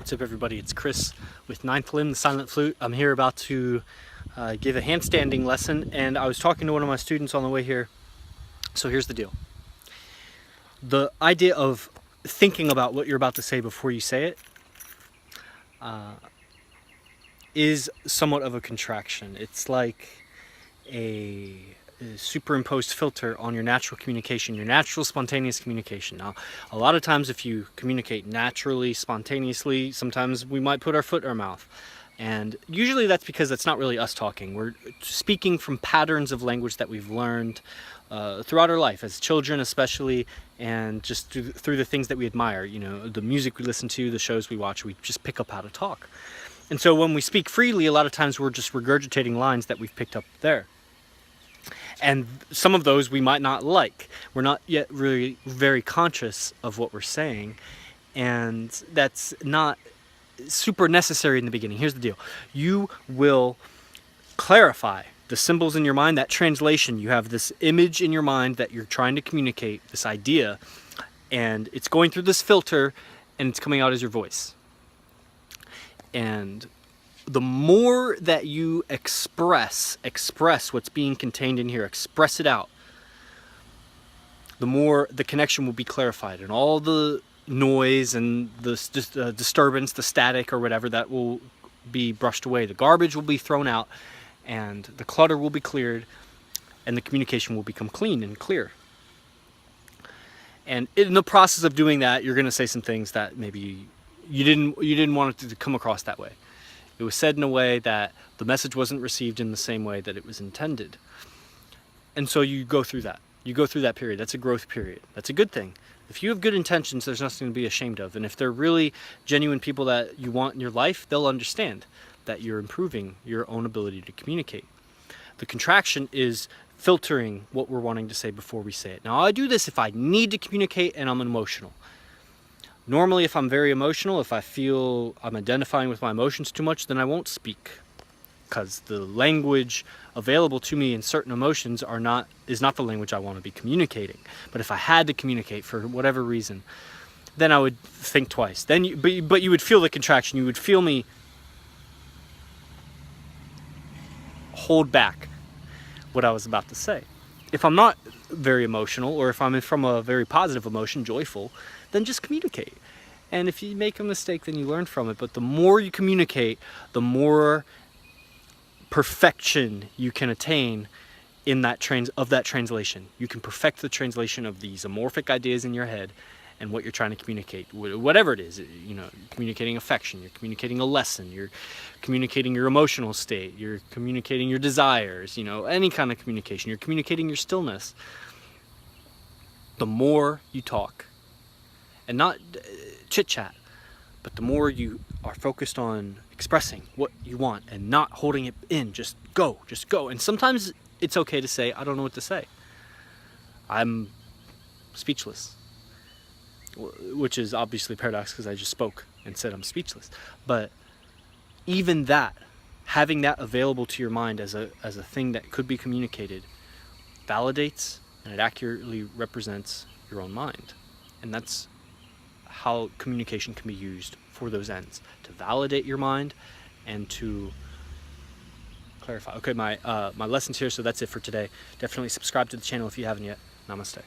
What's up, everybody? It's Chris with Ninth Limb, the silent flute. I'm here about to give a handstanding lesson, and I was talking to one of my students on the way here. So here's the deal. The idea of thinking about what you're about to say before you say it is somewhat of a contraction. It's like a superimposed filter on your natural communication, your natural spontaneous communication. Now, a lot of times if you communicate naturally, spontaneously, sometimes we might put our foot in our mouth. And usually that's because that's not really us talking. We're speaking from patterns of language that we've learned throughout our life, as children especially, and just through the things that we admire. You know, the music we listen to, the shows we watch, we just pick up how to talk. And so when we speak freely, a lot of times we're just regurgitating lines that we've picked up there. And some of those we might not like. We're not yet really very conscious of what we're saying, and that's not super necessary in the beginning. Here's the deal. You will clarify the symbols in your mind, that translation. You have this image in your mind that you're trying to communicate, this idea, and it's going through this filter and it's coming out as your voice. And the more that you express what's being contained in here, express it out, the more the connection will be clarified, and all the noise and the disturbance, the static or whatever, that will be brushed away. The garbage will be thrown out, and the clutter will be cleared, and the communication will become clean and clear. And in the process of doing that, you're going to say some things that maybe you didn't want it to come across that way. It was said in a way that the message wasn't received in the same way that it was intended. And so you go through that. You go through that period. That's a growth period. That's a good thing. If you have good intentions, there's nothing to be ashamed of. And if they're really genuine people that you want in your life, they'll understand that you're improving your own ability to communicate. The contraction is filtering what we're wanting to say before we say it. Now, I do this if I need to communicate and I'm emotional. Normally, if I'm very emotional, if I feel I'm identifying with my emotions too much, then I won't speak, because the language available to me in certain emotions is not the language I want to be communicating. But if I had to communicate for whatever reason, then I would think twice. Then, but you would feel the contraction. You would feel me hold back what I was about to say. If I'm not very emotional, or if I'm from a very positive emotion, joyful, then just communicate. And if you make a mistake, then you learn from it. But the more you communicate, the more perfection you can attain in that translation. You can perfect the translation of these amorphic ideas in your head and what you're trying to communicate, whatever it is. You know, you're communicating affection, you're communicating a lesson, you're communicating your emotional state, you're communicating your desires, you know, any kind of communication. You're communicating your stillness. The more you talk, and not chit-chat, but the more you are focused on expressing what you want and not holding it in, just go. And sometimes it's okay to say, I don't know what to say. I'm speechless. Which is obviously a paradox, because I just spoke and said I'm speechless. But even that, having that available to your mind as a thing that could be communicated, validates and it accurately represents your own mind. And that's how communication can be used for those ends, to validate your mind and to clarify. Okay, my lesson's here, so that's it for today. Definitely subscribe to the channel if you haven't yet. Namaste.